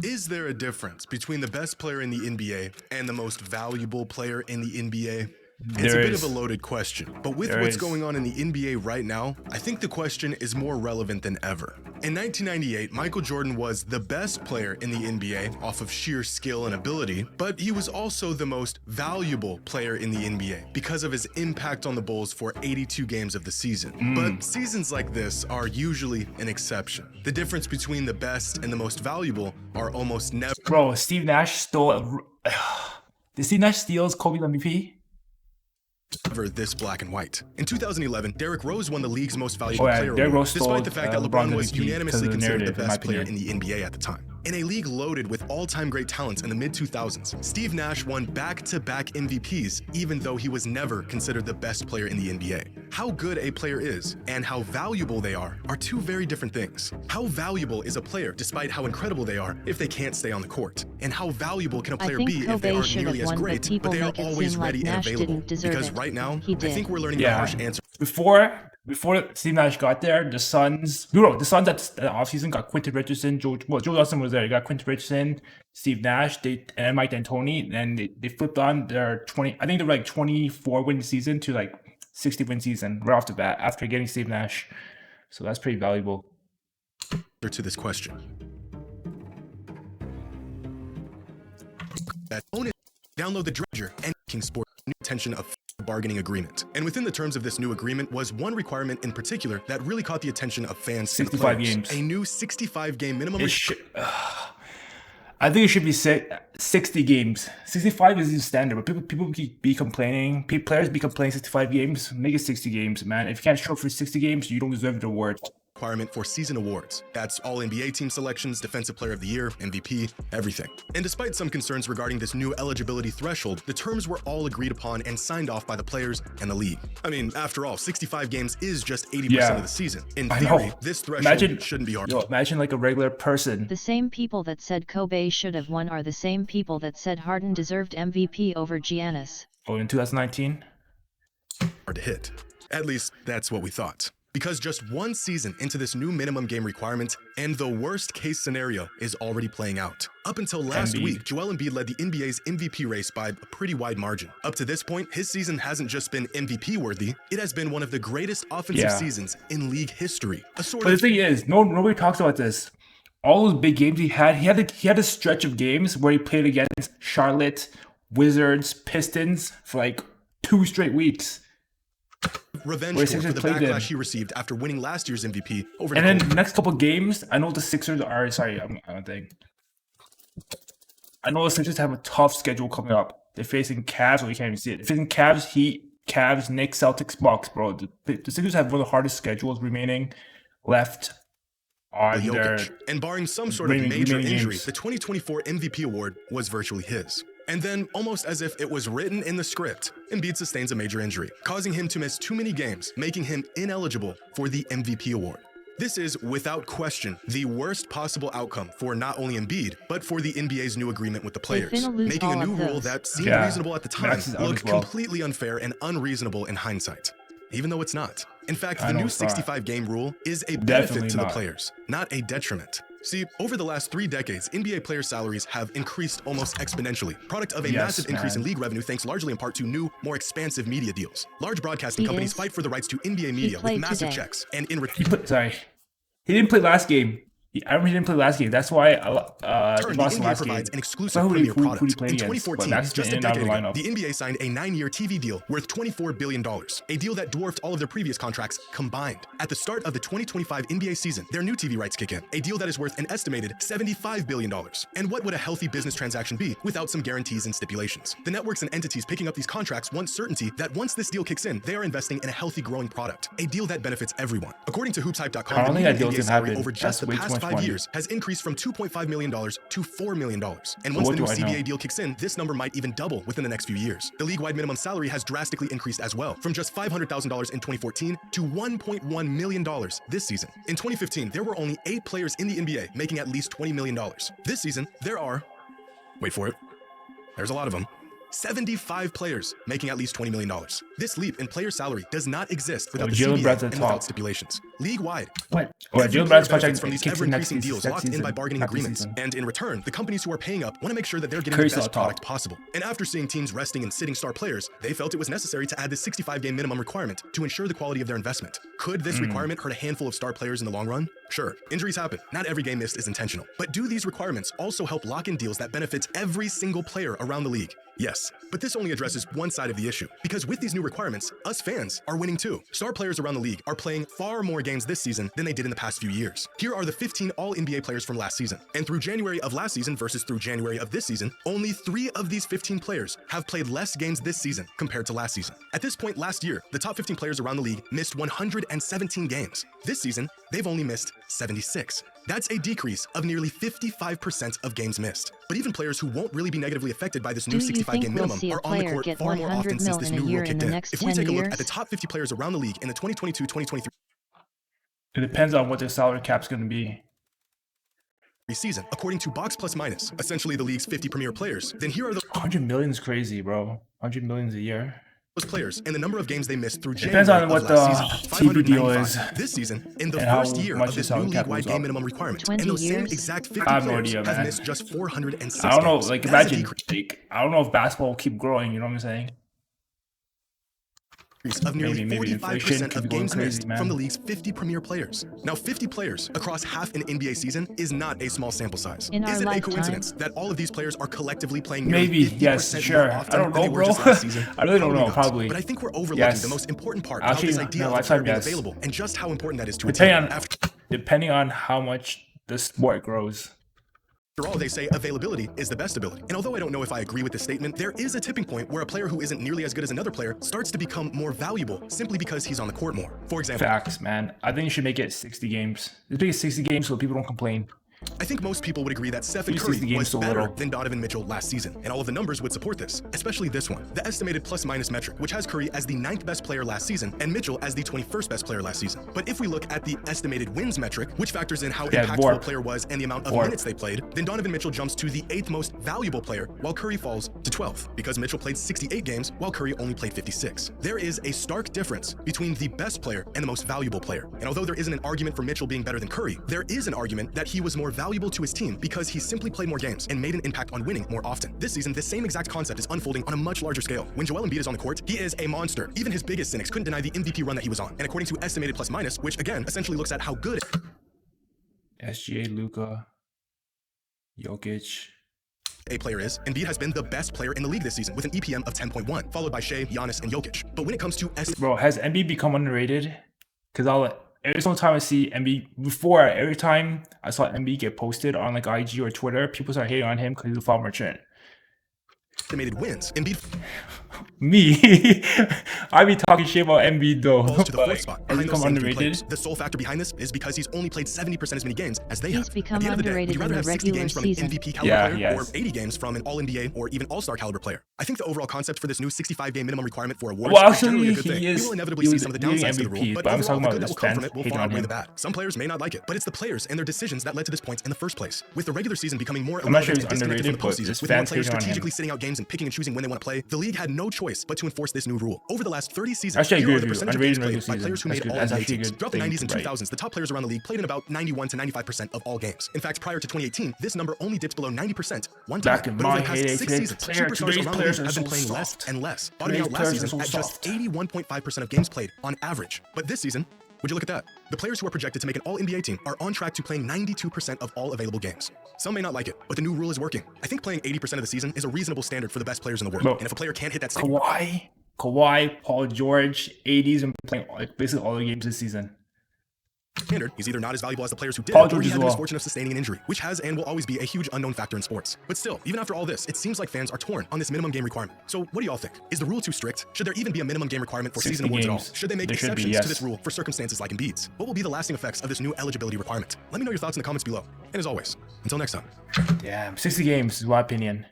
Is there a difference between the best player in the NBA and the most valuable player in the NBA? It's a bit of a loaded question, but with what's going on in the NBA right now, I think the question is more relevant than ever. In 1998, Michael Jordan was the best player in the NBA off of sheer skill and ability, but he was also the most valuable player in the NBA because of his impact on the Bulls for 82 games of the season. But seasons like this are usually an exception. The difference between the best and the most valuable are almost never. Bro, Steve Nash stole. Did Steve Nash steal Kobe's MVP? This black and white. In 2011, Derrick Rose won the league's most valuable player award, despite the fact that LeBron was unanimously considered the best player in the NBA at the time. In a league loaded with all-time great talents in the mid-2000s, Steve Nash won back-to-back MVPs, even though he was never considered the best player in the NBA. How good a player is and how valuable they are two very different things. How valuable is a player despite how incredible they are if they can't stay on the court? And how valuable can a player be if they aren't nearly as great, but they are always ready and available? Because right now, I think we're learning the harsh answer. Before Steve Nash got there, the Suns at the offseason got Quentin Richardson. Joe Johnson was there. You got Quentin Richardson, Steve Nash, and Mike D'Antoni, and they flipped on their 24 win season to like 60 win season right off the bat after getting Steve Nash. So that's pretty valuable. To this question. Download the Dredger and King Sport new attention of bargaining agreement. And within the terms of this new agreement was one requirement in particular that really caught the attention of fans. 65 games. A new 65-game minimum. I think it should be 60 games. 65 is the standard, but people be complaining. Players be complaining 65 games. Make it 60 games, man. If you can't show up for 60 games, you don't deserve the award. Requirement for season awards. That's all NBA team selections, Defensive Player of the Year, MVP, everything. And despite some concerns regarding this new eligibility threshold, the terms were all agreed upon and signed off by the players and the league. I mean, after all, 65 games is just 80% of the season. In theory, this threshold shouldn't be hard. Imagine like a regular person. The same people that said Kobe should have won are the same people that said Harden deserved MVP over Giannis. Oh, in 2019? Hard to hit. At least, that's what we thought. Because just one season into this new minimum game requirement, and the worst case scenario is already playing out. Up until last week, Joel Embiid led the NBA's MVP race by a pretty wide margin. Up to this point, his season hasn't just been MVP worthy, it has been one of the greatest offensive seasons in league history. But the thing is, nobody talks about this. All those big games he had a stretch of games where he played against Charlotte, Wizards, Pistons for like 2 straight weeks. Revenge for the backlash he received after winning last year's MVP over. And then the next couple games, I know the Sixers are I know the Sixers have a tough schedule coming up. They're facing Cavs, or you can't even see it. They're facing Cavs, Heat, Cavs, Knicks, Celtics, Bucks, bro. The Sixers have one of the hardest schedules remaining left on their. And barring some sort of major injury, the 2024 MVP award was virtually his. And then, almost as if it was written in the script, Embiid sustains a major injury, causing him to miss too many games, making him ineligible for the MVP award. This is, without question, the worst possible outcome for not only Embiid, but for the NBA's new agreement with the players, making a new rule that seemed reasonable at the time look completely unfair and unreasonable in hindsight, even though it's not. In fact, the new 65-game rule is a benefit to the players, not a detriment. See, over the last 3 decades, NBA player salaries have increased almost exponentially, product of a massive increase in league revenue thanks largely in part to new, more expansive media deals. Large broadcasting companies fight for the rights to NBA media with massive checks, and in return... He didn't play last game. I remember he didn't play last game. That's why the NBA provides an exclusive premier product. In 2014, just a decade ago, the NBA signed a 9-year TV deal worth $24 billion, a deal that dwarfed all of their previous contracts combined. At the start of the 2025 NBA season, their new TV rights kick in, a deal that is worth an estimated $75 billion. And what would a healthy business transaction be without some guarantees and stipulations? The networks and entities picking up these contracts want certainty that once this deal kicks in, they are investing in a healthy, growing product, a deal that benefits everyone. According to HoopsHype.com, the NBA salary over just the past 5 years has increased from $2.5 million to $4 million. And once the new CBA deal kicks in, this number might even double within the next few years. The league-wide minimum salary has drastically increased as well, from just $500,000 in 2014 to $1.1 million this season. In 2015, there were only 8 players in the NBA making at least $20 million. This season, there are, wait for it, there's a lot of them, 75 players making at least $20 million. This leap in player salary does not exist without the CBA and without stipulations. league-wide. What? Every player benefits from these ever-increasing deals locked in by bargaining agreements. And in return, the companies who are paying up want to make sure that they're getting the best product possible. And after seeing teams resting and sitting star players, they felt it was necessary to add this 65-game minimum requirement to ensure the quality of their investment. Could this requirement hurt a handful of star players in the long run? Sure, injuries happen. Not every game missed is intentional. But do these requirements also help lock in deals that benefit every single player around the league? Yes, but this only addresses one side of the issue. Because with these new requirements, us fans are winning too. Star players around the league are playing far more games this season than they did in the past few years. Here are the 15 All-NBA players from last season. And through January of last season versus through January of this season, only 3 of these 15 players have played less games this season compared to last season. At this point last year, the top 15 players around the league missed 117 games. This season, they've only missed 76. That's a decrease of nearly 55% of games missed. But even players who won't really be negatively affected by this new 65-game minimum are on the court far more often since this new rule kicked in. If we take a look at the top 50 players around the league in the 2022-2023 It depends on what their salary cap's going to be. season, according to Box Plus Minus, essentially the league's 50 premier players, then here are the 100 million is crazy, bro. 100 million a year. those players and the number of games they missed through Depends January on what of the last season, TV deal is. This season, in the and how first year much of this the new salary cap league-wide goes game up. minimum requirement, 20 and those same years? exact 50 I have no players idea, have man. missed just 406 I don't know. games. Like, That is a imagine. decrease Like, I don't know if basketball will keep growing. You know what I'm saying? of nearly Maybe 45% of games crazy, missed man. from the league's 50 premier players. Now, 50 players across half an NBA season is not a small sample size. In our Is it a lifetime. coincidence that all of these players are collectively playing nearly Maybe. 50% Yes. more Sure. often I don't than they know, were bro. just last season? I really don't know. not. Probably. But I think we're overlooking Yes. the most important part Actually, of this idea no, of lifetime, player being yes. available and just how important that is to a team. Depending on how much the sport grows. After all, they say availability is the best ability. And although I don't know if I agree with this statement, there is a tipping point where a player who isn't nearly as good as another player starts to become more valuable simply because he's on the court more. For example, Facts, man. I think you should make it 60 games. Let's make it 60 games so people don't complain. I think most people would agree that Steph Curry 60 games was so better little. than Donovan Mitchell last season, and all of the numbers would support this, especially this one, the estimated plus-minus metric, which has Curry as the 9th best player last season and Mitchell as the 21st best player last season. But if we look at the estimated wins metric, which factors in how impactful a player was and the amount of minutes they played, then Donovan Mitchell jumps to the 8th most valuable player, while Curry falls to 12th, because Mitchell played 68 games while Curry only played 56. There is a stark difference between the best player and the most valuable player. And although there isn't an argument for Mitchell being better than Curry, there is an argument that he was more valuable to his team because he simply played more games and made an impact on winning more often. This season, this same exact concept is unfolding on a much larger scale. When Joel Embiid is on the court, he is a monster. Even his biggest cynics couldn't deny the MVP run that he was on. And according to estimated plus minus, which again essentially looks at how good SGA, Luka, Jokic. a player is, Embiid has been the best player in the league this season with an EPM of 10.1, followed by Shea, Giannis, and Jokic. But when it comes to Bro, has Embiid become underrated? Because every single time I see Embiid, every time I saw Embiid get posted on like IG or Twitter, people start hating on him because he's a foul merchant. estimated wins, Embiid Me, I be talking shit about Embiid though. falls to the but 4th spot has he behind those become same three underrated? players. The sole factor behind this is because he's only played 70% as many games as they He's have. become At the end of the day, would underrated you rather in have the 60 regular games from season. an MVP caliber player or yes. 80 games from an All-NBA or even All-Star caliber player? I think the overall concept for this new 65-game minimum requirement for awards Well, is generally a actually, good thing. he We is will inevitably see some of the downsides to the rule, MVP, but but I'm overall, talking the about good that his will come from fans it will hating far on outweigh him. the bad. Some players may not like it, but it's the players and their decisions that led to this point in the first place. With the regular season becoming more I'm not sure irrelevant he's and disconnected from the underrated, but postseason, his with more fans players hating on him. strategically sitting out games and picking and choosing when they want to play, the league had no choice but to enforce this new rule. Over the last 30 seasons, Actually, I here agree are the with you. percentage of games Underrated played by regular players who season. made That's all good. That's NBA actually a teams. good Throughout the thing 90s and to write. 2000s, the top players around the league played in about 91 to 95% of all games. In fact, prior to 2018, this number only dipped below 90% one time. Back in But over my the past heyday, 6 seasons, superstars today's around the players league are have been so playing soft. less and less, bottoming out last Today's season players at are so just soft. 81.5% of games played on average. But this season, would you look at that? The players who are projected to make an All-NBA team are on track to playing 92% of all available games. Some may not like it, but the new rule is working. I think playing 80% of the season is a reasonable standard for the best players in the world. Bro, And if a player can't hit that Kawhi, Paul George, 80s, and playing like basically all the games this season. standard, he's either not as valuable as the players who did, Paul or George he as had the well. misfortune of sustaining an injury, which has and will always be a huge unknown factor in sports. But still, even after all this, it seems like fans are torn on this minimum game requirement. So what do y'all think? Is the rule too strict? Should there even be a minimum game requirement for 60 season awards at all? games. Should they make There should be, exceptions yes. to this rule for circumstances like Embiid's? What will be the lasting effects of this new eligibility requirement? Let me know your thoughts in the comments below. And as always, until next time. Damn, 60 games is my opinion.